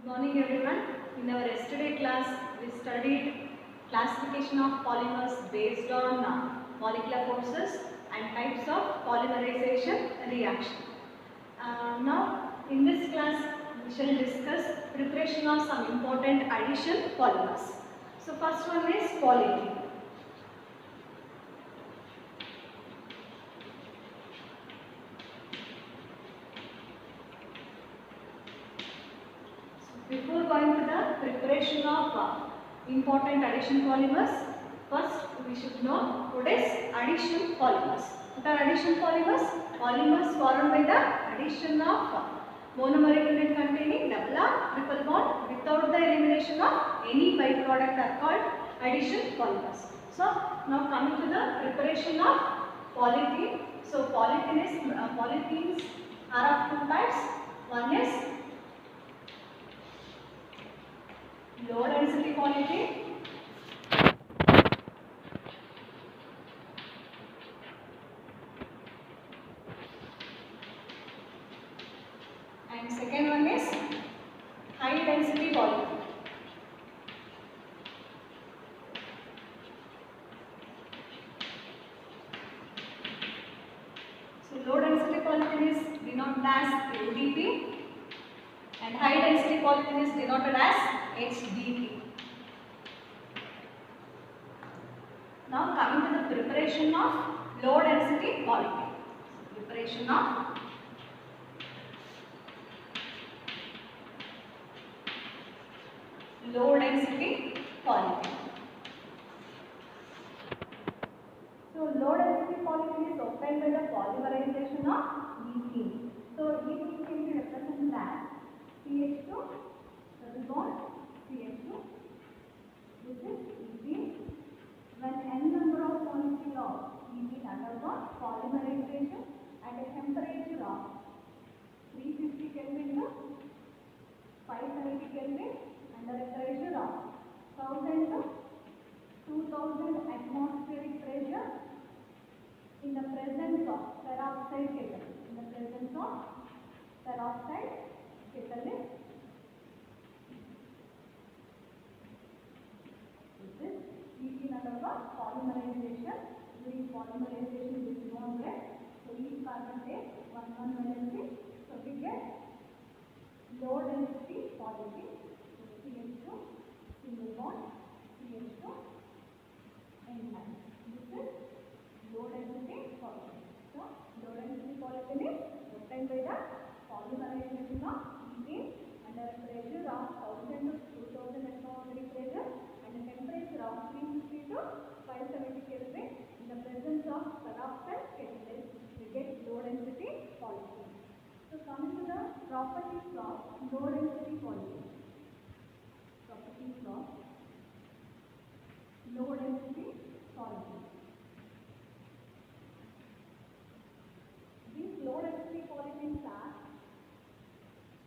Good morning everyone. In our yesterday class, we studied classification of polymers based on molecular forces and types of polymerization reaction. Now, in this class, we shall discuss preparation of some important addition polymers. So, first one is polyethylene. Before going to the preparation of important addition polymers, first we should know what is addition polymers. What are addition polymers? Polymers formed by the addition of monomeric unit containing double or triple bond without the elimination of any byproduct are called addition polymers. So now coming to the preparation of polyethylene. So polyethylenes are of two types. One is low density polyethylene and second one is high density polyethylene. So low density polyethylene is denoted as LDP and high density polyethylene is denoted as HDP. Now coming to the preparation of low density polyethylene. Preparation of low density polyethylene. So low density polyethylene is obtained by the polymerization of ethene. So ethene can be represented as CH2 double bond CH2. This is ethene. When n number of molecules of ethene undergo polymerization at a temperature of 350 Kelvin to 570 Kelvin under a pressure of 1000 to 2000 atmospheric pressure in the presence of peroxide catalyst. In the presence of peroxide catalyst. This is ethene undergo polymerization. During polymerization, this bond gets, so each carbon takes 1 valency. So we get low density polyethylene. So CH2 single bond CH2 N line. This is low density polyethylene. So low density polyethylene is obtained by the polymerization of ethene under a pressure of 1000 to 2000 atmospheric pressure and a temperature of 350 to 570 Kelvin in the presence of peroxide catalyst. We get low density polyethylene. So coming to the properties of low density polyethylene. Properties of low density polyethylene. These low density polyethylenes are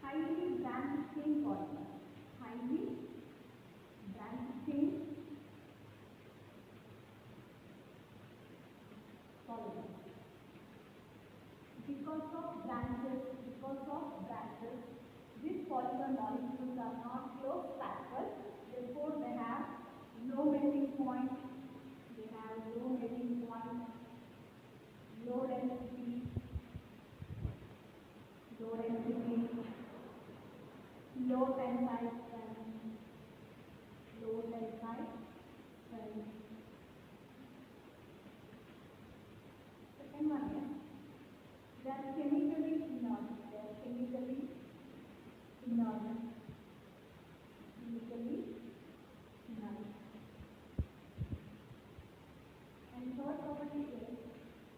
highly branched chain polymers. Highly branched chain polymers. Because of branches, these polymer molecules are not close packed. Therefore, they have low melting point. They have low melting point, low density, low tensile strength, low tensile strength. Second one is they are chemically inert. Chemically inert. And third property is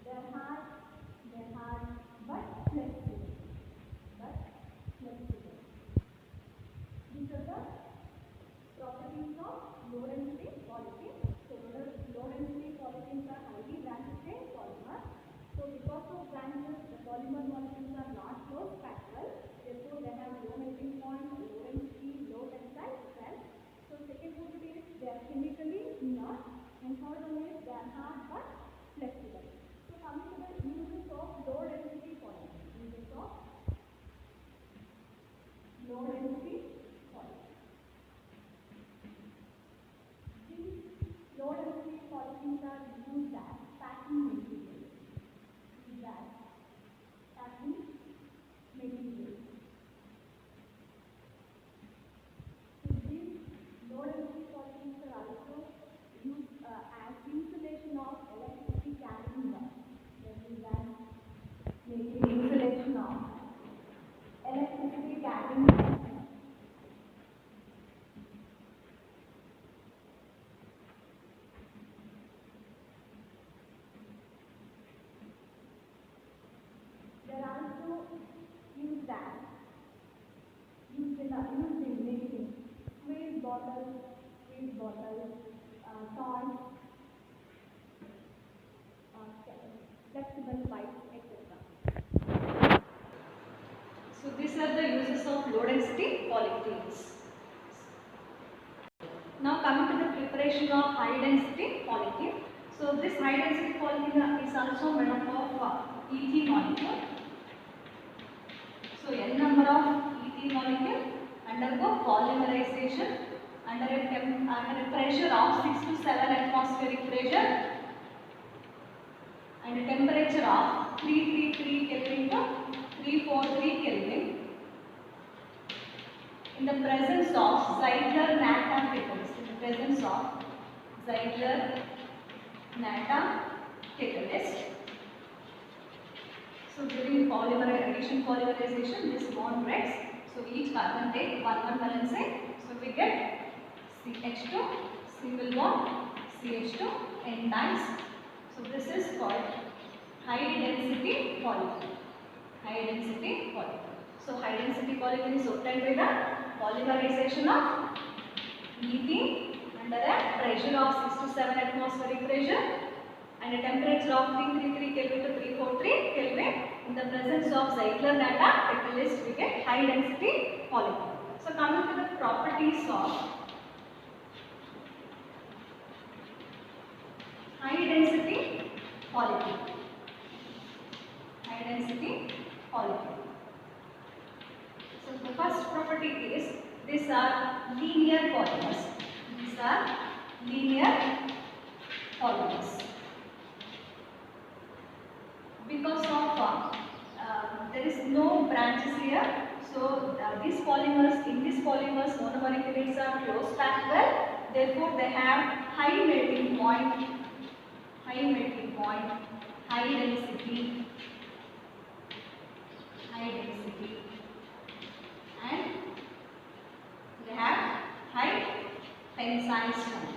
they are hard but flexible. These are the properties of low density polyethylene. So low density polyethylenes are highly branched chain polymers. So because of branches, the polymer molecules are not close packed. Therefore, they have low melting point, low bottles, sweet bottles, toys, flexible pipes, etc. So these are the uses of low density polyethylenes. Now coming to the preparation of high density polyethylene. So this high density polyethylene is also made up of ethene molecule. So n number of ethene molecule undergo polymerization under a pressure of 6 to 7 atmospheric pressure and a temperature of 333 Kelvin to 343 Kelvin in the presence of Ziegler-Natta catalyst. In the presence of Ziegler-Natta catalyst. So during addition polymerization, this bond breaks. So each carbon take 1 valence. So we get CH2 single bond CH2 n times. So this is called high density polyethylene. High density polyethylene. So high density polyethylene is obtained by the polymerization of ethene under a pressure of 6 to 7 atmospheric pressure and a temperature of 333 Kelvin to 343 Kelvin. In the presence of Ziegler-Natta catalyst, we get high density polyethylene. So coming to the properties of high density polyethylene. High density polyethylene. So the first property is these are linear polymers. These are linear polymers. Because of there is no branches here, so these polymers, in these polymers, monomoleculates are close packed well. Therefore, they have high melting point, high density, and they have high tensile strength.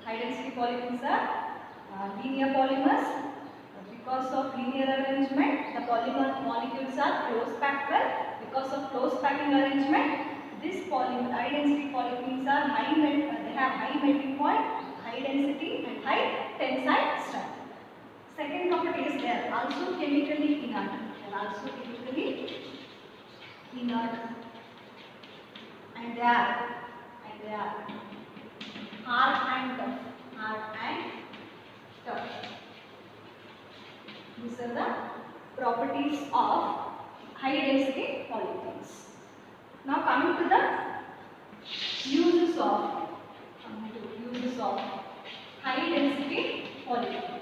High density polymers are linear polymers. Because of linear arrangement, the polymer molecules are close packed well. Because of close packing arrangement, this high density polyethylene are they have high melting point, high density, and high tensile strength. Second property is they are also chemically inert. And they are hard and tough. These are the properties of high density polyethenes. Now coming to the uses of high density polyethylene.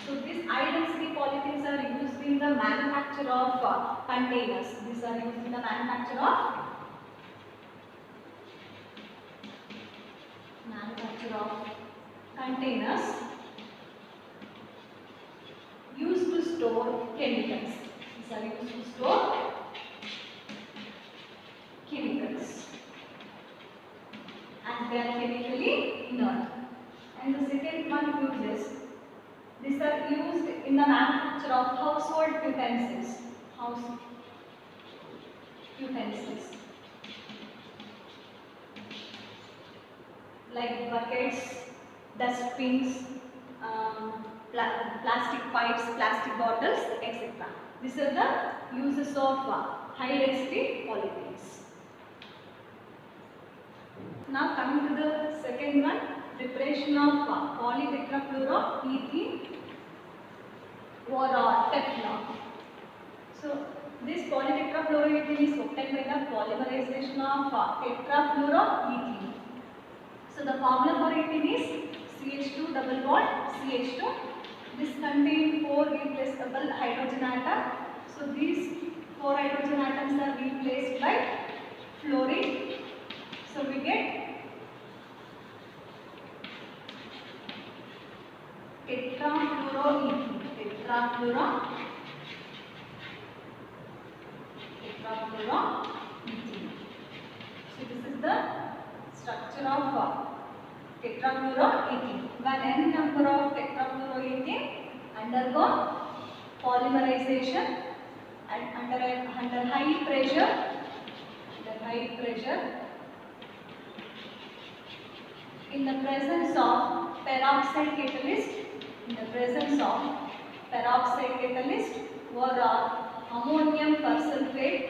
So these high density polyethylenes are used in the manufacture of containers. These are used in the manufacture of containers used to store chemicals. These are used to store chemicals and they are chemically inert. And the second one uses, these are used in the manufacture of household utensils. Like buckets, dustbins, plastic pipes, plastic bottles, etc. These are the uses of high density polyethylenes. Now coming to the second one, preparation of polytetrafluoroethene or Teflon. So this polytetrafluoroethene is obtained by the polymerization of tetrafluoroethene. So the formula for ethene is CH2 double bond CH2. This contains 4 replaceable hydrogen atoms. So these 4 hydrogen atoms are replaced by fluorine. So we get tetrafluoroethene. So this is the structure of tetrafluoroethene. When n number of tetrafluoroethene undergo polymerization and under high pressure, in the presence of peroxide catalyst, or ammonium persulfate,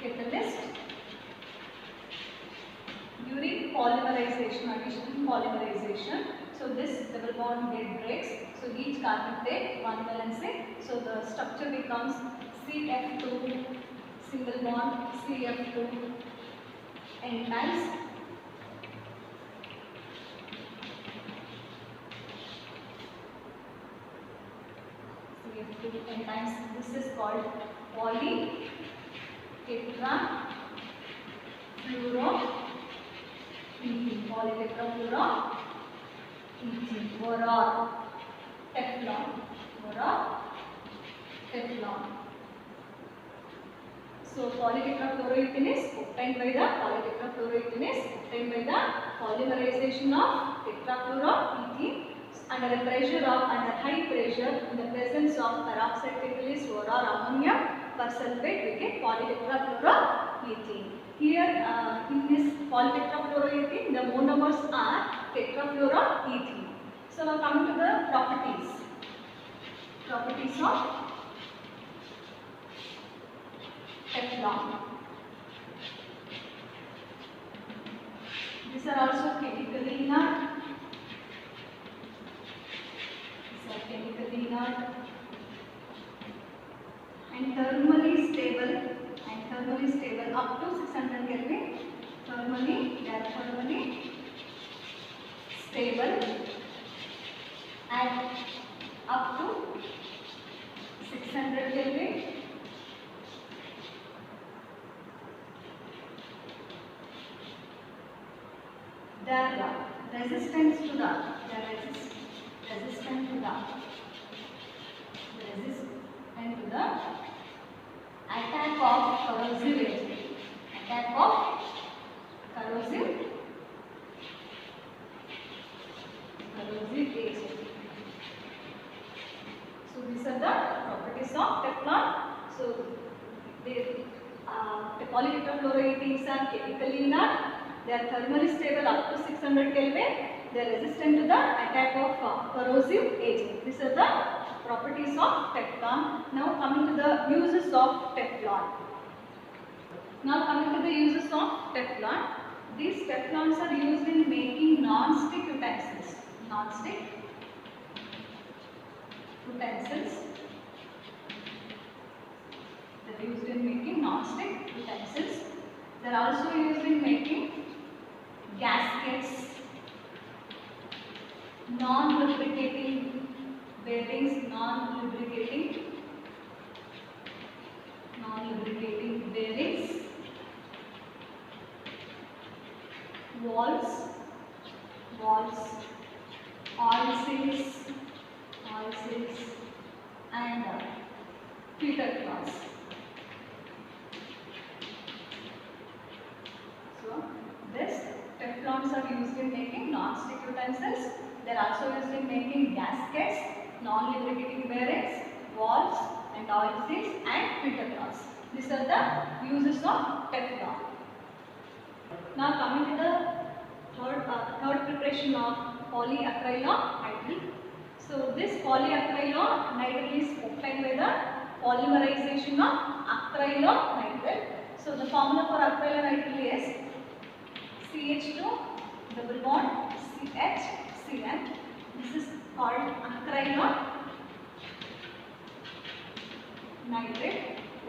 catalyst during polymerization, additional polymerization. So this double bond breaks. So each carbon take one valency. So the structure becomes CF2 single bond CF2 N times. CF2 N times. This is called polytetrafluoroethene, or Teflon, So polytetrafluoroethene is obtained by the polymerization of tetrafluoroethene under the pressure of high pressure in the presence of peroxide catalyst or ammonium persulfate, we get polytetrafluoroethene. Here in this polytetrafluoroethene, the monomers are tetrafluoroethene. So now coming to the properties of Teflon. These are also chemically inert. And thermally stable up to 600 Kelvin. They are thermally stable at up to 600 Kelvin. Their resistance to the attack of corrosive agent. So these are the properties of Teflon. So the polytetrafluoroethenes are chemically inert. They are thermally stable up to 600 Kelvin. They are resistant to the attack of corrosive agent. These are the properties of Teflon. Now coming to the uses of Teflon. These Teflons are used in making non-stick utensils. They are used in making non-stick utensils. They are also used in making gaskets, non-lubricating bearings, valves, oil seals, and filter cloths. So this Teflons are used in making non-stick utensils. They are also used in making gaskets, non-lubricating bearings, valves, and oil seals, and filter cloths. These are the uses of Teflon. Now coming to the third preparation of polyacrylonitrile. So this polyacrylonitrile is obtained by the polymerization of acrylonitrile. So the formula for acrylonitrile is CH2 double bond CH(Cn). This is called acrylonitrile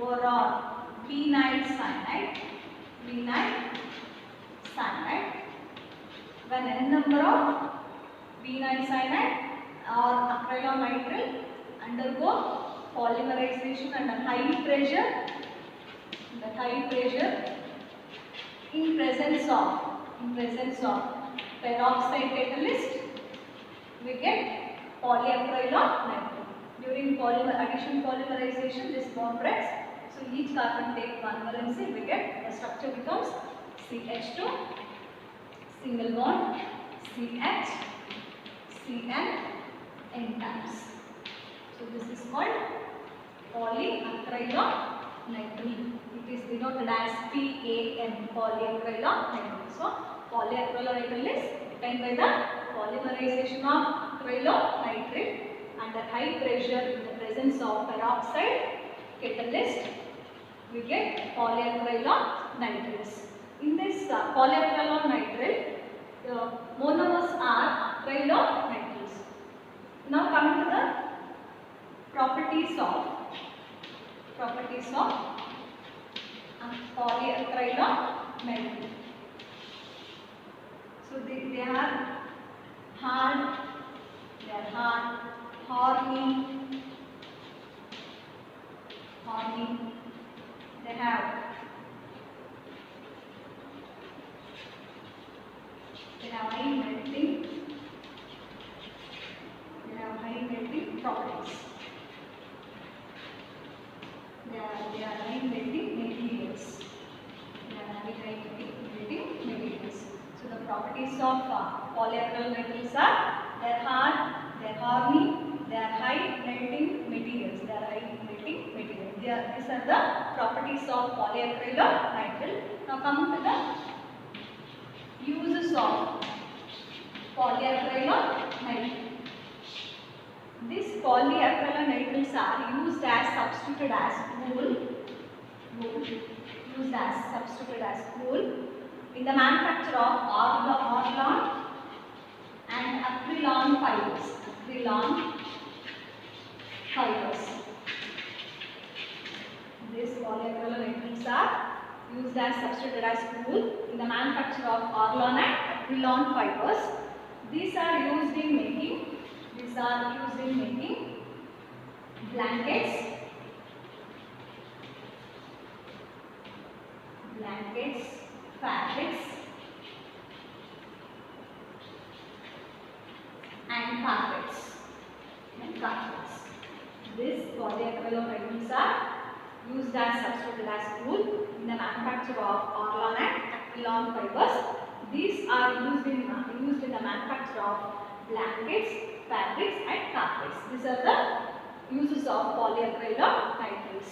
or vinyl cyanide. When n number of vinyl cyanide or acrylonitrile undergo polymerization under high pressure, in presence of peroxide catalyst, we get polyacrylonitrile. During addition polymerization, this bond breaks. So each carbon take one valency, we get the structure becomes CH2, single bond, CH, Cn, N times. So this is called polyacrylonitrile. It is denoted as PAN, polyacrylonitrile. So polyacrylonitrile is obtained by the polymerization of acrylonitrile under high pressure in the presence of peroxide catalyst. We get polyacrylonitriles. In this polyacrylonitrile, the monomers are acrylonitriles. Now coming to the properties of polyacrylonitrile. So they are hard, horny. They have high melting. They have high melting properties. They are high melting materials. They are high melting materials. So the properties of polyacrylonitriles are they are hard, they are horny, they are high melting materials. These are the properties of polyacrylonitrile. Now coming to the uses of polyacrylonitrile. These polyacrylonitriles are used as substituted as wool in the manufacture of Orlon and acrylon fibers. These polyacrylonitriles are used as substituted as wool in the manufacture of Orlon and acrylon fibers. These are used in making blankets, fabrics, and carpets. These polyacrylonitriles are used as substituted as wool in the manufacture of Orlon and acrylon fibers. These are used in the manufacture of blankets, fabrics, and carpets. These are the uses of polyacrylonitriles.